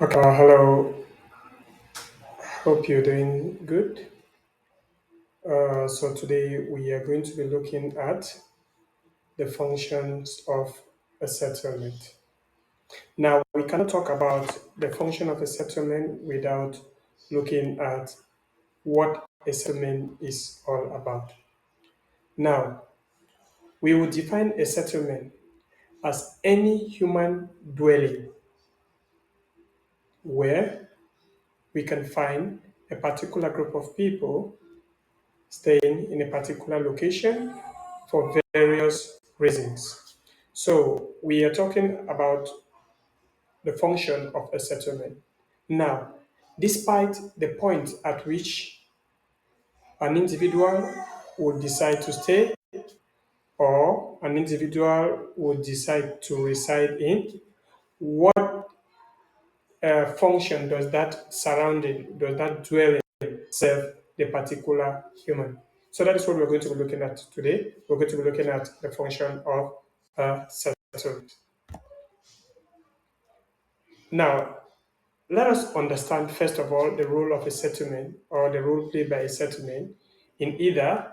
Okay, hello. Hope you're doing good. So today we are going to be looking at the functions of a settlement. Now, we cannot talk about the function of a settlement without looking at what a settlement is all about. Now, we will define a settlement as any human dwelling where we can find a particular group of people staying in a particular location for various reasons. So we are talking about the function of a settlement. Now, despite the point at which an individual would decide to stay or an individual would decide to reside in, what function does that surrounding, does that dwelling serve the particular human? So that is what we're going to be looking at today. We're going to be looking at the function of a settlement. Now, let us understand first of all the role of a settlement or the role played by a settlement in either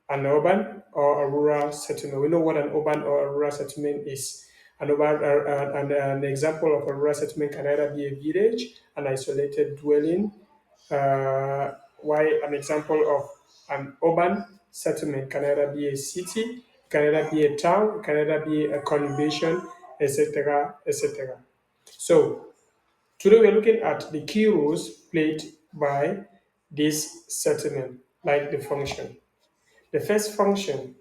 an urban or a rural settlement. We know what an urban or a rural settlement is. An example of a rural settlement can either be a village, an isolated dwelling, while an example of an urban settlement can either be a city, can either be a town, can either be a conurbation, etc., etc. So today we're looking at the key roles played by this settlement, like the function. The first function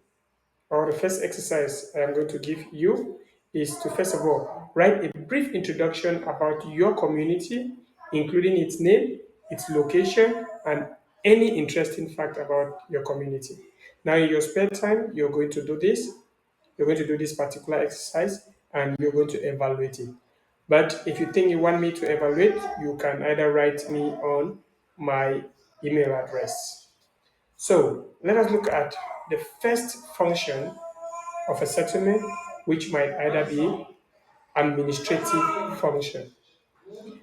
or the first exercise I am going to give you is to first of all write a brief introduction about your community, including its name, its location, and any interesting fact about your community. Now, in your spare time, you're going to do this. You're going to do this particular exercise and you're going to evaluate it. But if you think you want me to evaluate, you can either write me on my email address. So let us look at the first function of a settlement, which might either be administrative function.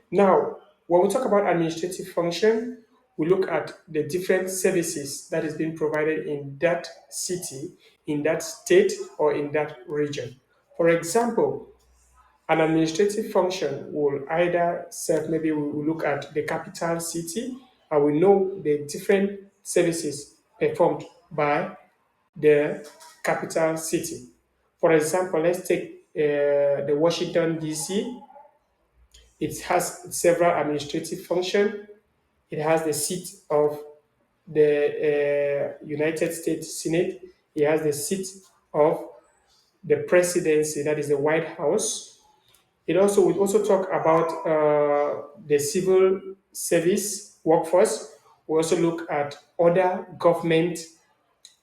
Now, when we talk about administrative function, we look at the different services that is being provided in that city, in that state, or in that region. For example, an administrative function will either serve, maybe we will look at the capital city and we know the different services performed by the capital city. For example, let's take the Washington, D.C. It has several administrative functions. It has the seat of the United States Senate. It has the seat of the presidency, that is the White House. It also we also talk about the civil service workforce. We also look at other government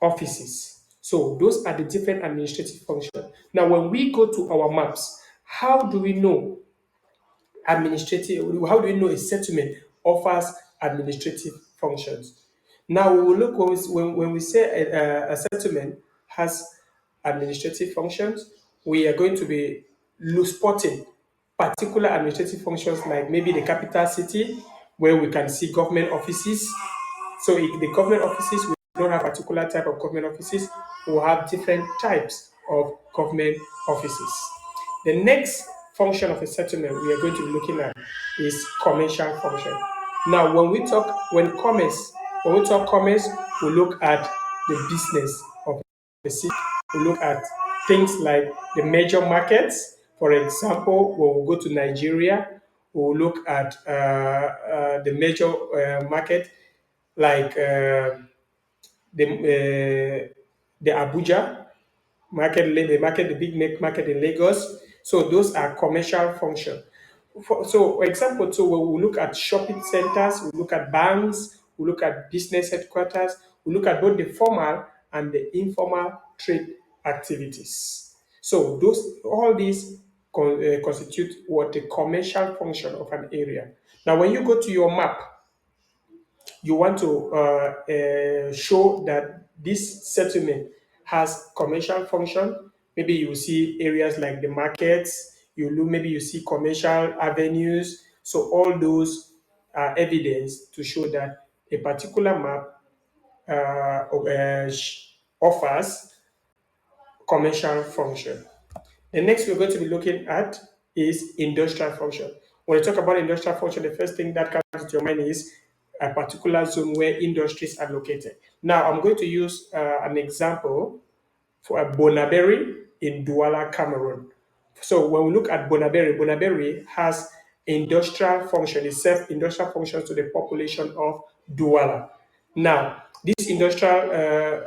offices. So those are the different administrative functions. Now, when we go to our maps, how do we know administrative? How do we know a settlement offers administrative functions? Now we will look when we say a settlement has administrative functions, we are going to be spotting particular administrative functions like maybe the capital city where we can see government offices. So if the government offices, we don't have a particular type of government offices, we will have different types of government offices. The next function of a settlement we are going to be looking at is commercial function. Now, when we talk commerce, we look at the business of the city. We look at things like the major markets. For example, when we go to Nigeria, we will look at the major market like the Abuja market, the big market in Lagos. So those are commercial function. So, for example, so when we look at shopping centers, we look at banks, we look at business headquarters, we look at both the formal and the informal trade activities. So those all these constitute what the commercial function of an area. Now, when you go to your map, you want to show that this settlement has commercial function. Maybe you see areas like the markets, you look, maybe you see commercial avenues. So all those are evidence to show that a particular map offers commercial function. The next we're going to be looking at is industrial function. When you talk about industrial function, the first thing that comes to your mind is a particular zone where industries are located. Now, I'm going to use an example for a Bonaberi in Douala, Cameroon. So when we look at Bonaberi, Bonaberi has industrial function, it serves industrial functions to the population of Douala. Now, this industrial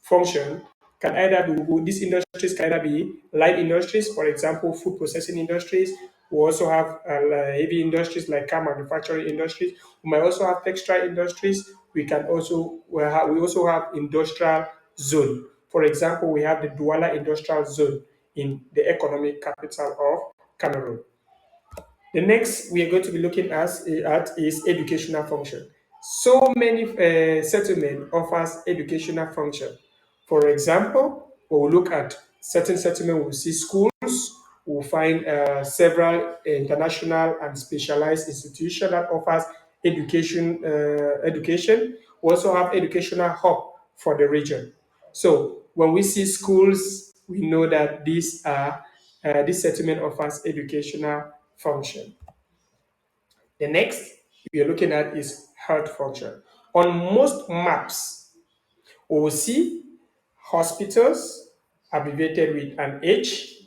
function can either be, these industries can either be light industries, for example, food processing industries. We also have heavy industries like car manufacturing industries. We might also have textile industries. We also have industrial zone. For example, we have the Douala Industrial Zone in the economic capital of Cameroon. The next we are going to be looking at is educational function. So many settlement offers educational function. For example, when we look at certain settlement, we'll see schools, we'll find several international and specialized institutions that offers education. We also have educational hub for the region. So when we see schools, we know that this settlement offers educational function. The next we are looking at is health function. On most maps, we will see hospitals abbreviated with an H.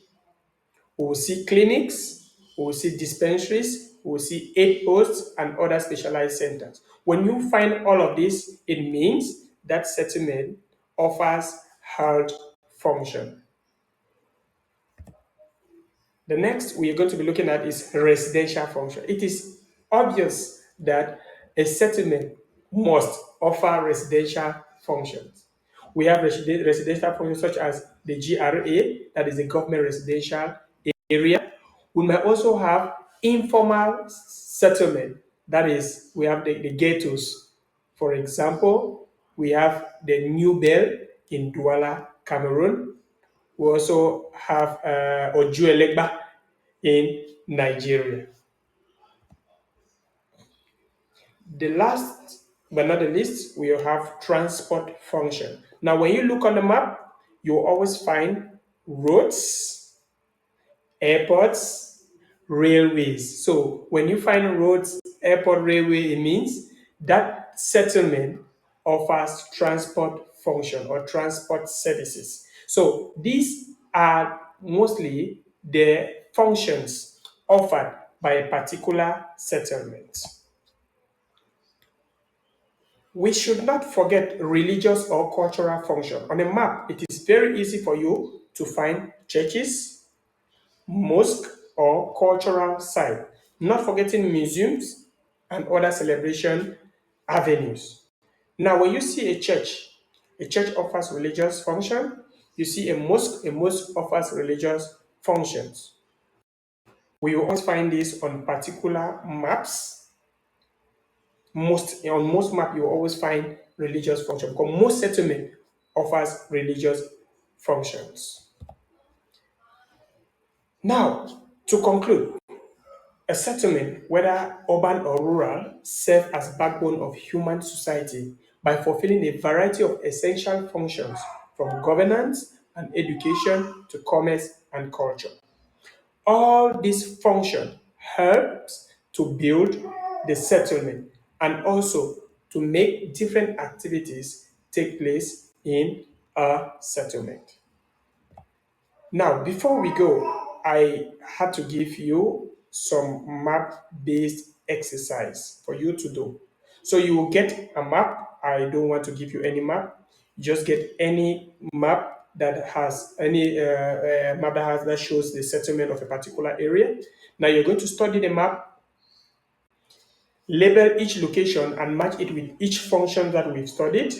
We will see clinics, we will see dispensaries, we will see aid posts and other specialized centers. When you find all of this, it means that settlement offers health function. The next we are going to be looking at is residential function. It is obvious that a settlement must offer residential functions. We have residential functions such as the GRA, that is the government residential area. We might also have informal settlement, that is, we have the ghettos. For example, we have the New Bell in Douala, Cameroon. We also have Ojuelegba in Nigeria. The last but not the least, we have transport function. Now, when you look on the map, you will always find roads, airports, railways. So when you find roads, airport, railway, it means that settlement offers transport function or transport services. So these are mostly the functions offered by a particular settlement. We should not forget religious or cultural function. On a map, it is very easy for you to find churches, mosque, or cultural site, not forgetting museums and other celebration avenues. Now, when you see a church offers religious function. You see a mosque offers religious functions. We will always find this on particular maps. On most map, you will always find religious function because most settlement offers religious functions. Now, to conclude, a settlement, whether urban or rural, serves as backbone of human society by fulfilling a variety of essential functions from governance and education to commerce and culture. All these functions helps to build the settlement and also to make different activities take place in a settlement. Now, before we go, I had to give you some map based exercise for you to do. So you will get a map. I don't want to give you any map. You just get any map that has that shows the settlement of a particular area. Now you're going to study the map, label each location, and match it with each function that we've studied.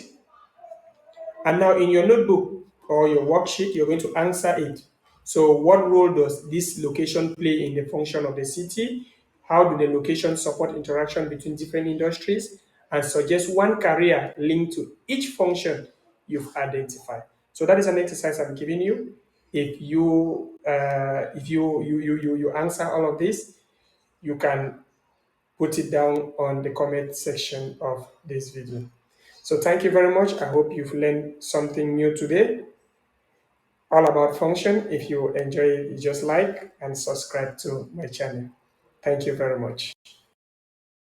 And now in your notebook or your worksheet, you're going to answer it. So what role does this location play in the function of the city? How do the locations support interaction between different industries? And suggest one career linked to each function you've identified. So that is an exercise I'm giving you. If you answer all of this, you can put it down on the comment section of this video. So thank you very much. I hope you've learned something new today all about function. If you enjoy it, just like and subscribe to my channel. Thank you very much.